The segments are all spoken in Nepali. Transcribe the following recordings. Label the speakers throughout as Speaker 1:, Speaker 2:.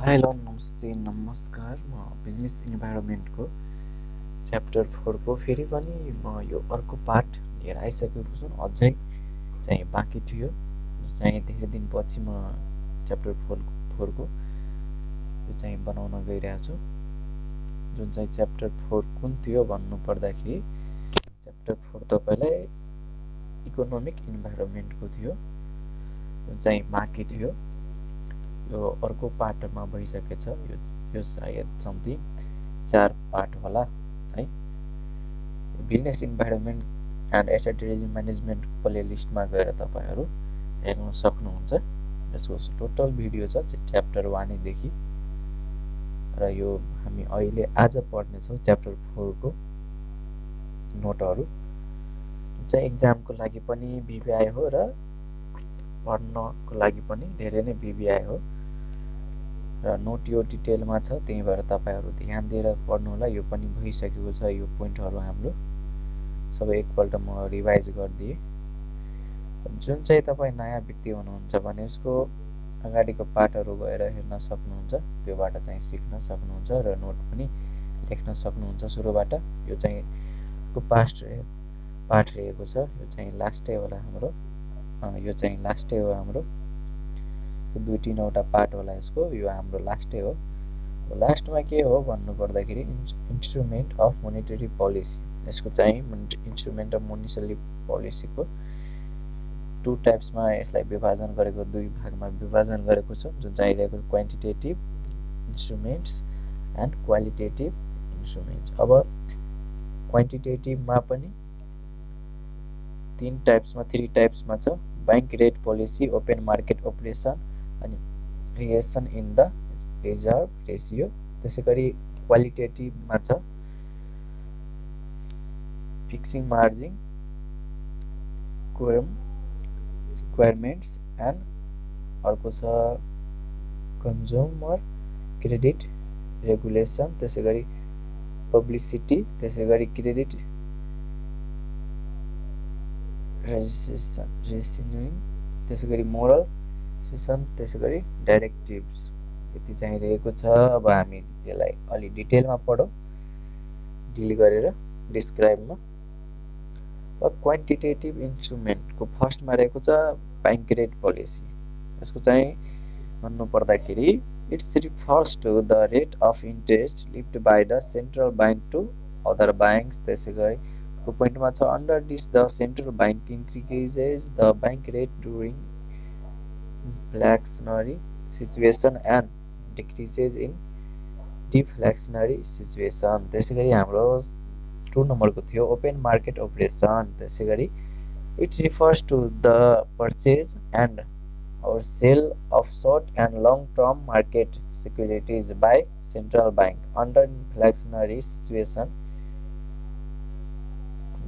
Speaker 1: हेलो नमस्ते नमस्कार म बिजनेस इन्भाइरोमेन्टको च्याप्टर 4 को फेरि पनि म यो अर्को पार्ट लिएर आइसकेको छु। अझै चाहिँ बाँकी थियो, चाहिँ धेरै दिनपछि म च्याप्टर 4 को यो चाहिँ बनाउन गइरहेको छु। जुन चाहिँ च्याप्टर 4 कुन थियो भन्नु पर्दाखेरि च्याप्टर 4 तपाईलाई इकोनोमिक इन्भाइरोमेन्टको थियो, जुन चाहिँ बाँकी थियो। यो अर्को पार्टमा भइसकेछ। यो सायद समथिङ 4 पार्ट होला है। Business environment and strategy management प्लेलिस्टमा गएर तपाईहरु हेर्न सक्नुहुन्छ। यसको टोटल भिडियो छ च्याप्टर 1 देखि, र यो हामी अहिले आज पढ्ने छौं च्याप्टर 4 को नोटहरु। चाहिँ एक्जामको लागि पनि भिभिआई हो र पढ्नको लागि पनि धेरै नै भिभिआई हो, र नोट यो डिटेलमा छ, त्यही भएर तपाईहरु ध्यान दिएर पढ्नु होला। यो पनि भइसकेको छ, यो पोइन्टहरु हाम्रो सबै एकपल्ट म रिभाइज गर्दिए। जुन चाहिँ तपाई नयाँ व्यक्ति हुनुहुन्छ भने यसको अगाडिको पाठहरु गएर हेर्न सक्नुहुन्छ, त्योबाट चाहिँ सिक्न सक्नुहुन्छ र नोट पनि लेख्न सक्नुहुन्छ सुरुबाट। यो चाहिँ को पाठ रहेको छ, यो चाहिँ लास्टै होला हाम्रो, यो चाहिँ लास्टै हो हाम्रो। 2-3 वटा पार्ट होला यसको, यो हाम्रो लास्टै हो। लास्टमा के हो भन्नु पर्दाखेरि इन्स्ट्रुमेन्ट अफ मोनेटरी पोलिसी, यसको चाहिँ इन्स्ट्रुमेन्ट अफ मोनेटरी पोलिसीको 2 टाइप्समा यसलाई विभाजन गरेको, 2 भागमा विभाजन गरेको छ, जुन चाहिँ रहेको quantitative instruments and qualitative instruments. अब क्वान्टिटेटिभमा पनि 3 टाइप्समा छ, bank rate policy, open market operation अनि variation in the reserve ratio। त्यसैगरी क्वालिटेटिभमा छ fixing margin, quorum requirements and अर्को छ कन्ज्युमर क्रेडिट रेगुलेसन, त्यसैगरी पब्लिसिटी, त्यसैगरी क्रेडिट रेजिस्ट्रेसन, त्यसैगरी मोरल सेसन, त्यसैगरी डाइरेक्टिभ्स। यति चाहिँ रहेको छ। अब हामी यसलाई अलि डिटेलमा पढौं, डिल गरेर डिस्क्राइबमा। अब क्वान्टिटेटिभ इन्स्ट्रुमेन्टको फर्स्टमा रहेको छ बैंक रेट पोलिसी। यसको चाहिँ भन्नु पर्दाखेरि it's refers to the rate of interest levied by the central bank to other banks. त्यसैगरी को पोइन्टमा छ under this the central bank increases the bank rate during inflationary situation and decreases in deflationary situation। त्यसैगरी हाम्रो 2 नम्बरको थियो ओपन मार्केट अपरेसन। त्यसैगरी it refers to the purchase and और sale of short and long term market securities by central bank under inflationary situation।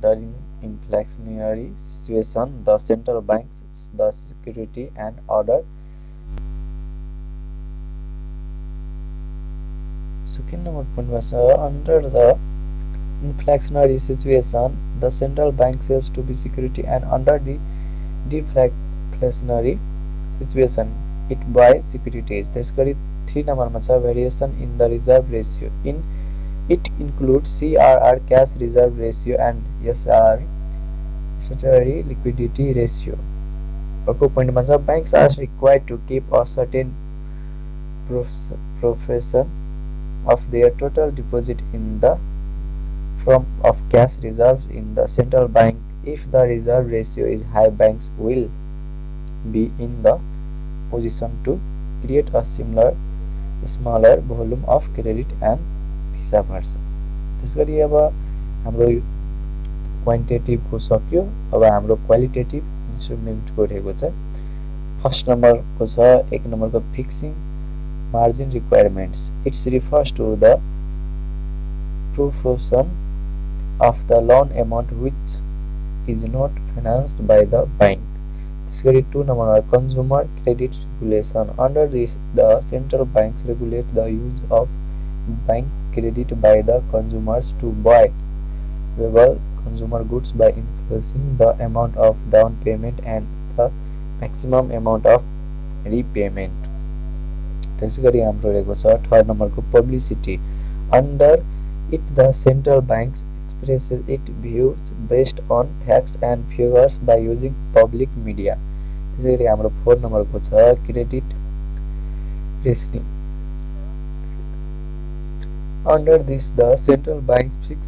Speaker 1: During inflationary situation, the central banks the security and order. Second number point was under the inflationary situation, the central bank says to be security, and under the deflationary situation, it buys securities. त्यसैगरी 3 नम्बरमा छ variation in the reserve ratio. In it includes CRR cash reserve ratio and SR statutory liquidity ratio। अर्को पोइन्टमा छ banks are required to keep a certain proportion of their total deposit in the form of cash reserves in the central bank. If the reserve ratio is high, banks will be in the position to create a smaller volume of credit and हिसाब गर्छ। त्यसैगरी अब हाम्रो क्वान्टिटेटिभको सक्यो। अब हाम्रो क्वालिटेटिभ इन्स्ट्रुमेन्टको रहेको छ। फर्स्ट नम्बरको छ 1 नम्बरको fixing margin requirements. It's refers to the proportion of the loan amount which is not financed by the bank. त्यसैगरी 2 नम्बरमा consumer credit regulation. Under this the central banks regulate the use of bank credit by the consumers to buy valuable consumer goods by influencing the amount of down payment and the maximum amount of repayment। त्यसै गरी हाम्रो रहेको छ थर्ड नम्बरको publicity under it the central banks expresses its views based on facts and figures by using public media. त्यसै गरी हाम्रो फोर्थ नम्बरको छ credit रेसनिङ under this the central banks fix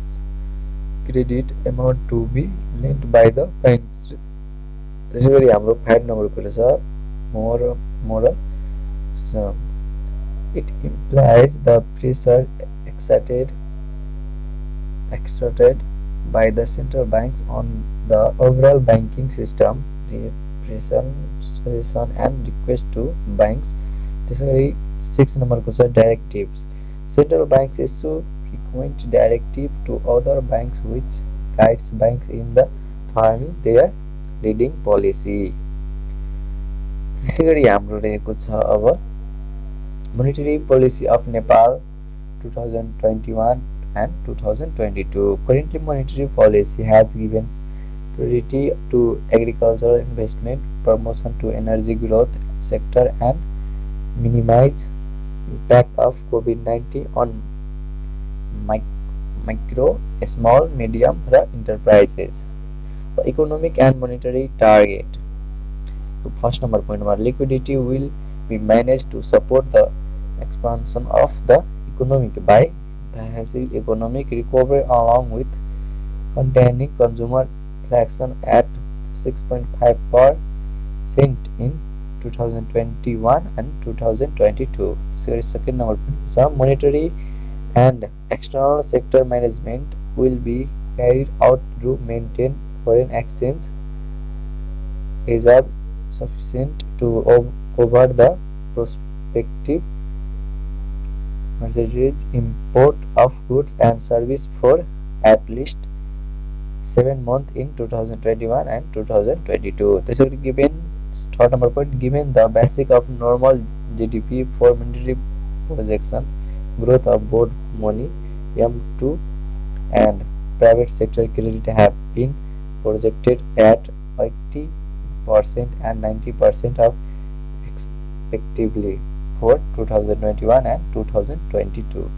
Speaker 1: credit amount to be lent by the banks. त्यसै गरी हाम्रो फाइभ नम्बरको रहेछ moral so it implies the pressure exerted by the central banks on the overall banking system, suggestion and request to banks. त्यसै गरी सिक्स नम्बरको छ directives. Central banks issue frequent directive to other banks which guides banks in the forming their leading policy. त्यसै गरी हाम्रो रहेको छ अब monetary policy of Nepal 2021 and 2022. Currently, monetary policy has given priority to agricultural investment, promotion to energy growth sector, and minimize impact of COVID-19 on micro, small, medium enterprises. Economic and monetary target. So first number point, liquidity will be managed to support the expansion of the economic by enhancing economic recovery along with containing consumer inflation at 6.5% in 2021 and 2022. Second number is monetary and external sector management will be carried out to maintain foreign exchange reserve sufficient to cover the prospective Mercedes import of goods and service for at least 7 months in 2021 and 2022. This is given third number point, given the basic of normal GDP for monetary projection growth of both money M2 and private sector credit have been projected at 80% and 90% of respectively for 2021 and 2022.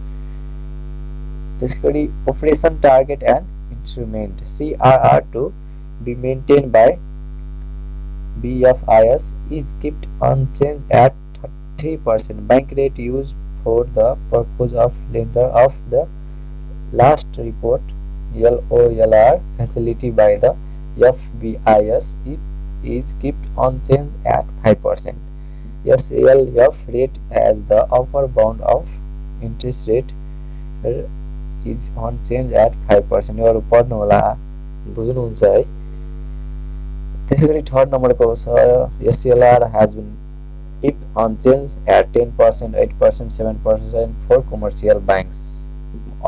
Speaker 1: This is operation target and instrument CRR to be maintained by BFIS is kept unchanged at 30%. Bank rate used for the purpose of lender of the last report LOLR facility by the FBIS is kept unchanged at 5%. SLF rate as the upper bound of interest rate is unchanged at 5%. यो पढ्नु होला बुझ्नुहुन्छ है त्यसैगरी थर्ड नम्बरको छ SLR has been kept unchanged at 10%, 8%, 7% for commercial banks.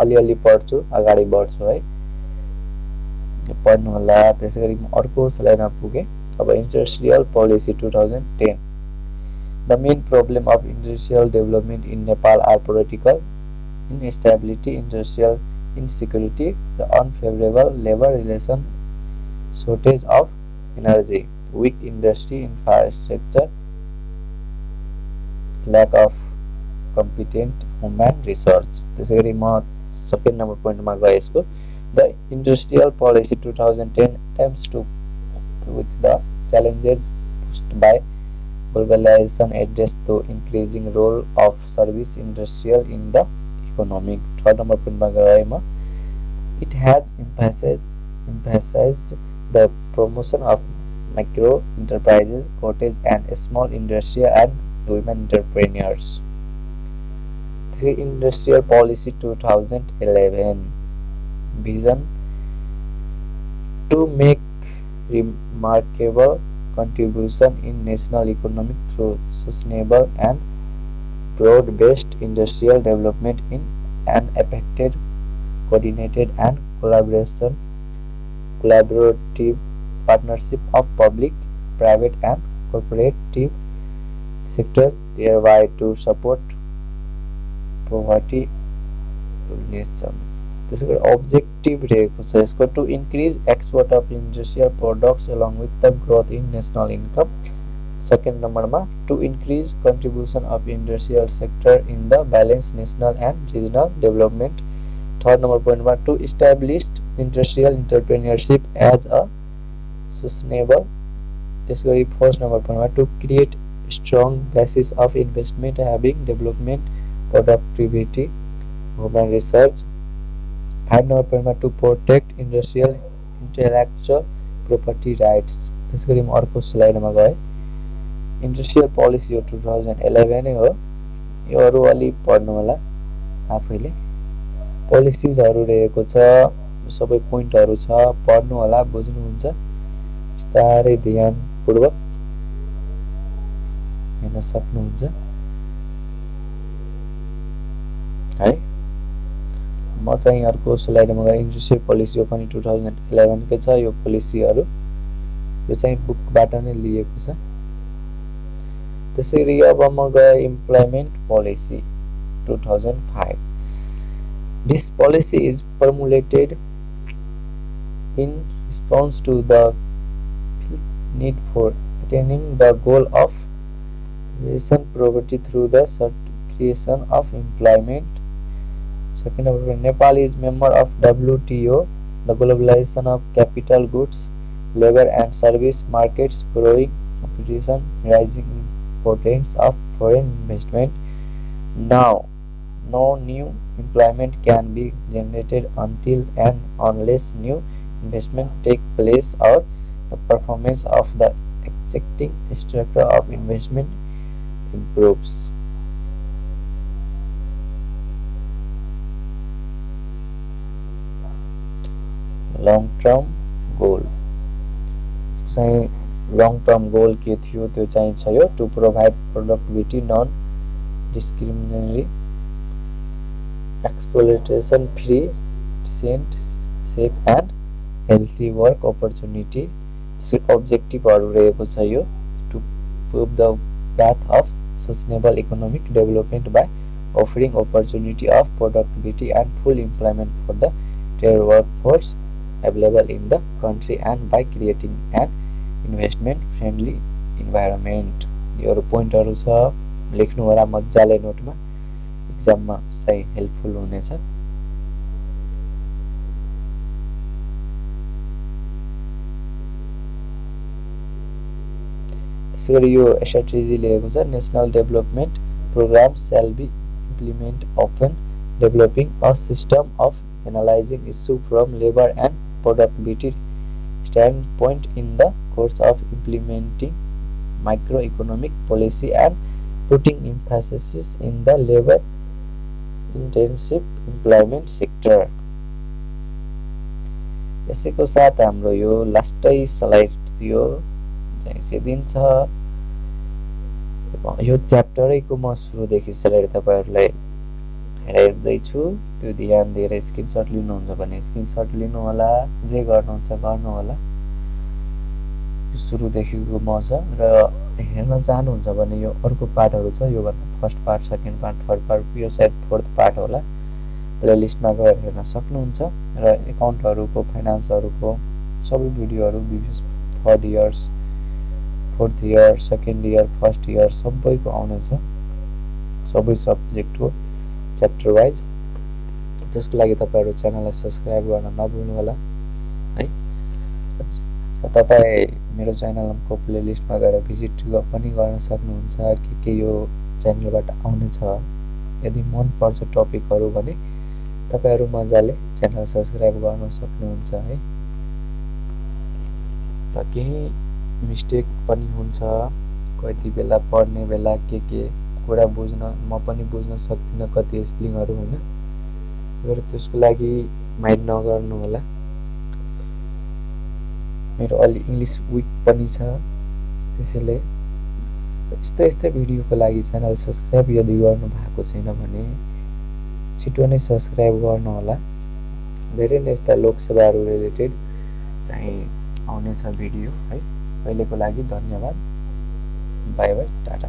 Speaker 1: अलिअलि पढ्छु अगाडि बढ्छु है पढ्नु होला त्यसैगरी अर्को स्लाइडमा पुगे अब industrial policy 2010. The main problem of industrial development in Nepal are political instability, industrial insecurity, the unfavorable labor relation, shortage of energy, weak industry infrastructure, lack of competent human research. त्यसैगरी म सेकेन्ड नम्बर पोइन्टमा गए यसको The industrial policy 2010 attempts to cope with the challenges posed by globalization, address the increasing role of service industrial in the economic. Third number point it has emphasized the promotion of micro enterprises, cottage and small industry and women entrepreneurs. This is industrial policy 2011 vision to make remarkable contribution in national economic through sustainable and broad-based industrial development in an effective, coordinated and collaborative partnership of public, private and cooperative sector, thereby to support poverty elimination. This objective to increase export of industrial products along with the growth in national income, second नम्बरमा to increase contribution of industrial sector in the balance national and regional development. Third number पोइन्टमा to establish industrial entrepreneurship as a sustainable. त्यसगरी फोर्थ नम्बर पोइन्टमा to create strong basis of investment having development productivity human research. Five number पोइन्टमा to protect industrial intellectual property rights. त्यसगरी म अर्को स्लाइडमा गएँ। इन्डस्ट्रियल पोलिसी हो 2011 नै हो, यो अरू अलि पढ्नु होला आफैले। पोलिसिजहरू रहेको छ, सबै पोइन्टहरू छ, पढ्नु होला, बुझ्नुहुन्छ। बिस्तारै ध्यानपूर्वक हेर्न सक्नुहुन्छ है। म चाहिँ अर्को स्लाइडमा गएँ। इन्डस्ट्रियल पोलिसी हो पनि 2011 कै छ। यो पोलिसीहरू यो चाहिँ बुकबाट नै लिएको छ। त्यसैगरी अब म गएँ employment policy 2005। This policy is formulated in response to the need for attaining the goal of raising poverty through the creation of employment. Second number, Nepal is member of WTO, the globalization of capital goods, labor and service markets, growing competition, rising importance of foreign investment. Now, no new employment can be generated until and unless new investment take place or the performance of the existing structure of investment improves. Long term goal चाहिँ long term goal के थियो त्यो चाहिँ छ यो to provide productivity, non discriminatory, exploitation free, decent, safe and healthy work opportunity. अब्जेक्टिभहरू रहेको छ यो to prove the path of sustainable economic development by offering opportunity of productivity and full employment for the entire workforce available in the country and by creating an investment friendly environment. यो पोइन्टहरू छ, लेख्नु होला मज्जाले नोटमा, एक्जाममा चाहिँ हेल्पफुल हुनेछ। त्यसैगरी यो स्ट्र्याटेजी लिएको छ। National development programme shall be implement often developing a system of analyzing issue from labor and productivity standpoint in the course of implementing microeconomic policy and putting emphasis in the labor intensive employment sector. यसैको साथ हाम्रो यो लास्टै स्लाइड थियो चाहिँ सिद्धिन्छ। यो च्याप्टरैको म सुरुदेखि स्लाइड तपाईहरुलाई हेर्दैछु, त्यो ध्यान दिएर स्क्रिनशट लिनुहुन्छ भने स्क्रिनशट लिनु होला, जे गर्नुहुन्छ गर्नु होला। सुरुदेखिको म छ र हेर्न चाहनुहुन्छ भने यो अर्को पार्टहरु छ, यो भन्दा first part, second part, third part, यो सायद फोर्थ पार्ट होला। प्लेलिस्टमा गएर हेर्न सक्नुहुन्छ र एकाउन्टहरुको, फाइनान्सहरुको सबै भिडियोहरु previous third years, fourth year, second year, first year सबैको आउनेछ, सबै सब्जेक्टको च्याप्टर वाइज। त्यसको लागि तपाईहरु च्यानललाई सब्स्क्राइब गर्न नभुल्नु होला है। र तपाई मेरो च्यानलको प्लेलिस्टमा गएर भिजिट पनि गर्न सक्नुहुन्छ के यो च्यानलबाट आउनेछ। यदि मन पर्छ टपिकहरु भने तपाईहरु मजाले च्यानल सब्स्क्राइब गर्न सक्नुहुन्छ है। र केही मिस्टेक पनि हुन्छ, कति बेला पढ्ने बेला के कुरा बुझ्न म पनि बुझ्न सक्दिन कति स्पेलिङहरु हैन, र त्यसको लागि माइन्ड नगर्नु होला। मेरो अलि इंग्लिश वीक पनि छ, त्यसैले यस्तै भिडियोको लागि च्यानल सब्स्क्राइब यदि गर्नु भएको छैन भने छिटो नै सब्स्क्राइब गर्नु होला। धेरै नै यस्ता लोकसेवाहरु रिलेटेड चाहिँ आउनेछ भिडियो है। अहिलेको लागि धन्यवाद, बाइ बाइ, टाटा।